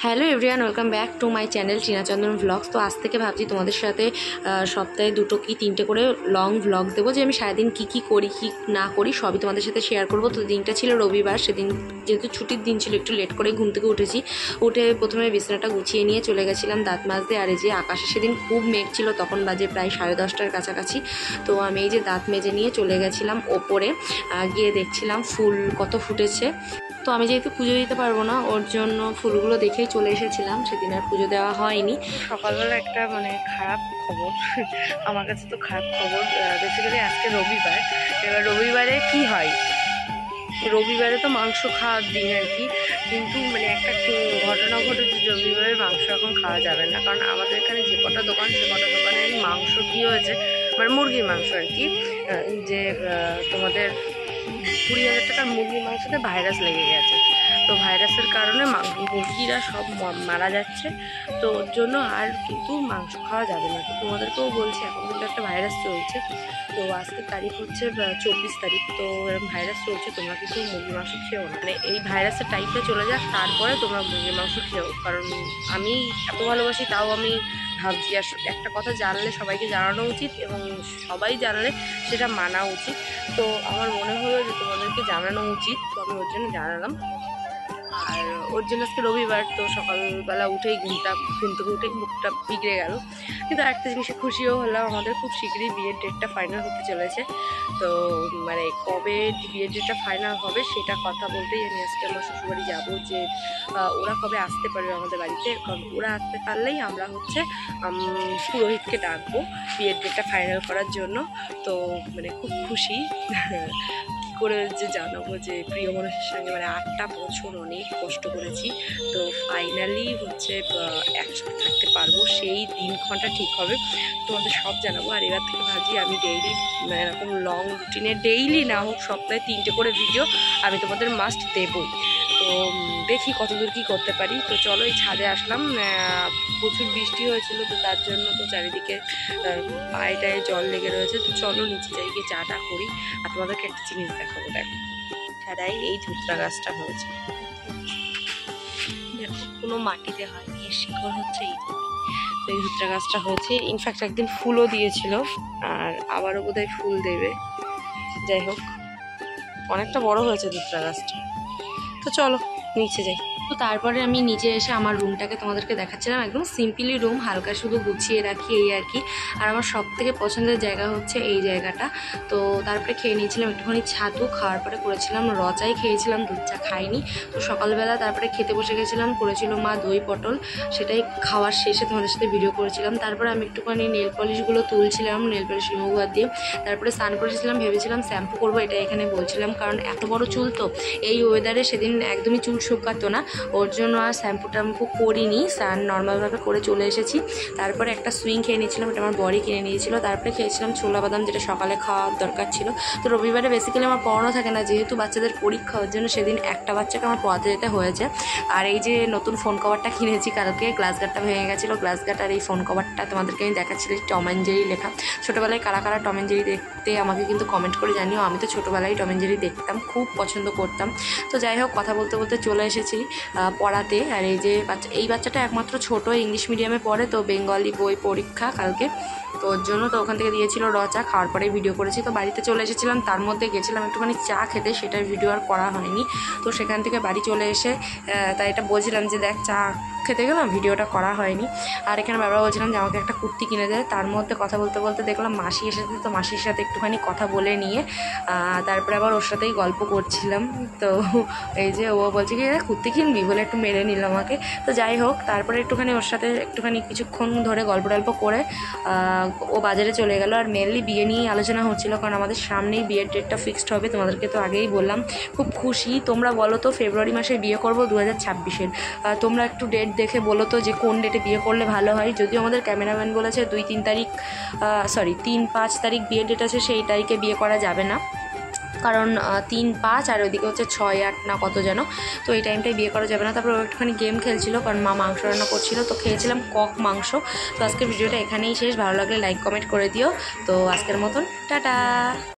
Hello everyone, welcome back to my channel Tina Chandan vlogs. তো আজ থেকে ভাবছি তোমাদের সাথে সপ্তাহে 2 কি 3টে করে লং ভ্লগ দেবো, যে আমি সারাদিন কী করি কী না করি সবই তোমাদের সাথে শেয়ার করবো। তো দিনটা ছিল রবিবার, সেদিন যেহেতু ছুটির দিন ছিল একটু লেট করে ঘুম থেকে উঠেছি। উঠে প্রথমে বিছানাটা গুছিয়ে নিয়ে চলে গেছিলাম দাঁত মাজতে। আর এই যে আকাশে সেদিন খুব মেঘ ছিল, তখন বাজে প্রায় 10:30টার কাছাকাছি। তো আমি এই যে দাঁত মেজে নিয়ে চলে গেছিলাম ওপরে, গিয়ে দেখছিলাম ফুল কত ফুটেছে। তো আমি যেহেতু পুজো দিতে পারবো না, ওর জন্য ফুলগুলো দেখেই চলে এসেছিলাম, সেদিন আর পুজো দেওয়া হয়নি। সকালবেলা একটা খারাপ খবর আমার কাছে তো খারাপ খবর। বেসিক্যালি আজকে রবিবার। এবার রবিবারে কি হয়, রবিবারে তো মাংস খাওয়ার দিন আর কি, কিন্তু একটা ঘটনা ঘটেছে, রবিবারে মাংস এখন খাওয়া যাবে না। কারণ আমাদের এখানে যে কটা দোকান, সে কটা দোকানের মাংস কী হয়েছে, মুরগির মাংস আর কি, যে তোমাদের 20,000 টাকার মুরগির মাংসতে ভাইরাস লেগে গেছে। তো ভাইরাসের কারণে মুরগিরা সব মারা যাচ্ছে। তো ওর জন্য আর কিন্তু মাংস খাওয়া যাবে না। তো তোমাদেরকেও বলছি, এখন কিন্তু একটা ভাইরাস চলছে। তো আজকের তারিখ হচ্ছে 24 তারিখ। তো এরকম ভাইরাস চলছে, তোমরা কিন্তু মুরগির মাংস খেও না। এই ভাইরাসের টাইপটা চলে যাক, তারপরে তোমরা মুরগির মাংস খেও। কারণ আমি এত ভালোবাসি, তাও আমি ভাবছি আর একটা কথা জানলে সবাইকে জানানো উচিত, এবং সবাই জানলে সেটা মানা উচিত। তো আমার মনে হলো যে তোমাদেরকে জানানো উচিত, তো আমি ওর জন্য জানালাম। আর ওর জন্য আজকে রবিবার, তো সকালবেলা উঠেই ঘুম থেকে উঠেই মুখটা বিগড়ে গেল। কিন্তু একটা জিনিসে খুশিও হলাম, আমাদের খুব শীঘ্রই বিয়ের ডেটটা ফাইনাল হতে চলেছে। তো কবে বিয়ের ডেটটা ফাইনাল হবে সেটা কথা বলতেই আমি আজকে আমার শ্বশুরবাড়ি যাবো, যে ওরা কবে আসতে পারবে আমাদের বাড়িতে। কারণ ওরা আসতে পারলেই আমরা পুরোহিতকে ডাকবো বিয়ের ডেটটা ফাইনাল করার জন্য। তো খুব খুশি। করে যে জানাবো যে প্রিয় মানুষের সঙ্গে 8টা বছর অনেক কষ্ট করেছি, তো ফাইনালি একসাথে থাকতে পারবো, সেই দিনক্ষণটা ঠিক হবে, তোমাদের সব জানাবো। আর এবার থেকে ভাবছি আমি ডেইলি এরকম লং রুটিনে, ডেইলি না হোক সপ্তাহে 3টে করে ভিডিও আমি তোমাদের মাস্ট দেবই। তো দেখি কতদূর কী করতে পারি। তো চলো, এই ছাদে আসলাম, প্রচুর বৃষ্টি হয়েছিল, তো তার জন্য তো চারিদিকে পায়ে জল লেগে রয়েছে। তো চলো নিচে যাই, গিয়ে চাটা করি। আর তোমাদেরকে একটা জিনিস দেখাবো, দেখো ছাড়াই এই ধুতরা গাছটা হয়েছে, দেখো কোনো মাটিতে হয়নি, এর শিকড় হচ্ছে এই। তো এই ধুতরা গাছটা হয়েছে, ইনফ্যাক্ট একদিন ফুলও দিয়েছিল, আর আবারও বোধহয় ফুল দেবে। যাই হোক, অনেকটা বড় হয়েছে ধুতরা গাছটা। তো চলো নিচে যাই। তো তারপরে আমি নিচে এসে আমার রুমটাকে তোমাদেরকে দেখাচ্ছিলাম। একদম সিম্পলি রুম, হালকা শুধু গুছিয়ে রাখি এই আর কি। আর আমার সব থেকে পছন্দের জায়গা হচ্ছে এই জায়গাটা। তো তারপরে খেয়ে নিয়েছিলাম একটুখানি ছাতু, খাওয়ার পরে করেছিলাম রচাই খেয়েছিলাম, দুধ চা খাইনি। তো সকালবেলা তারপরে খেতে বসে গেছিলাম, করেছিল মা দই পটল, সেটাই খাওয়ার শেষে তোমাদের সাথে ভিডিও করেছিলাম। তারপরে আমি একটুখানি নেল পলিশগুলো তুলছিলাম, নেল পলিশ রিমুভার দিয়ে। তারপরে স্নান করেছিলাম, ভেবেছিলাম শ্যাম্পু করবো, এটা এখানে বলছিলাম, কারণ এত বড় চুল তো এই ওয়েদারে সেদিন একদমই চুল শুকাতো না, ওর জন্য আর শ্যাম্পু ট্যাম্পু করিনি, স্নান নর্মালভাবে করে চলে এসেছি। তারপরে একটা সুইং খেয়ে নিয়েছিলাম, এটা আমার বড়ি কিনে নিয়েছিল। তারপরে খেয়েছিলাম ছোলা বাদাম, যেটা সকালে খাওয়ার দরকার ছিল। তো রবিবারে বেসিক্যালি আমার পড়ানো থাকে না, যেহেতু বাচ্চাদের পরীক্ষা, ওর জন্য সেদিন একটা বাচ্চাকে আমার পড়াতে যেতে হয়েছে। আর এই যে নতুন ফোন কভারটা কিনেছি কালকে, গ্লাস গার্ডটা ভেঙে গেছিলো, গ্লাস গার্ড আর এই ফোন কভারটা তোমাদেরকে আমি দেখাচ্ছিলাম, টম অ্যান্ড জেরি লেখা। ছোটোবেলায় কারা কারা টম অ্যান্ড জেরি দেখতে আমাকে কিন্তু কমেন্ট করে জানিও। আমি তো ছোটোবেলায় টম অ্যান্ড জেরি দেখতাম, খুব পছন্দ করতাম। তো যাই হোক, কথা বলতে বলতে চলে এসেছি পড়াতে। আর এই যে এই বাচ্চাটা একমাত্র ছোট, ইংলিশ মিডিয়ামে পড়ে, তো বেঙ্গলি বই পরীক্ষা কালকে, তো ওর জন্য তো ওখান থেকে দিয়েছিল চা, খাওয়ার পরে ভিডিও করেছি। তো বাড়িতে চলে এসেছিলাম, তার মধ্যে গেছিলাম একটুখানি চা খেতে, সেটার ভিডিও আর করা হয়নি। তো সেখান থেকে বাড়ি চলে এসে তাই এটা বলছিলাম যে দেখ চা খেতে গেলাম, ভিডিওটা করা হয়নি। আর এখানে বাবা বলছিলাম যে আমাকে একটা কুর্তি কিনে দেয়। তার মধ্যে কথা বলতে বলতে দেখলাম মাসি এসেছে, তো মাসির সাথে একটুখানি কথা বলে নিয়ে তারপরে আবার ওর সাথেই গল্প করছিলাম। তো এই যে ও বলছে কি কুর্তি কিনবি বলে একটু মেরে নিল আমাকে। তো যাই হোক, তারপরে একটুখানি ওর সাথে একটুখানি কিছুক্ষণ ধরে গল্প টল্প করে ও বাজারে চলে গেল। আর মেনলি বিয়ে নিয়েই আলোচনা হচ্ছিলো, কারণ আমাদের সামনেই বিয়ের ডেটটা ফিক্সড হবে, তোমাদেরকে তো আগেই বললাম। খুব খুশি। তোমরা বলো তো, ফেব্রুয়ারি মাসে বিয়ে করবো 2026-এর, তোমরা একটু ডেট দেখে বলো তো যে কোন ডেটে বিয়ে করলে ভালো হয়। যদিও আমাদের ক্যামেরাম্যান বলেছে 3-5 তারিখ বিয়ের ডেট আছে, সেই তারিখে বিয়ে করা যাবে না, কারণ 3-5 আর ওইদিকে হচ্ছে 6-8 না কত যেন, তো এই টাইমটাই বিয়ে করা যাবে না। তারপর একটুখানি গেম খেলছিল, কারণ মা মাংস রান্না করছিল, তো খেয়েছিলাম কক মাংস। তো আজকের ভিডিওটা এখানেই শেষ, ভালো লাগলে লাইক কমেন্ট করে দিও। তো আজকের মতন টাটা।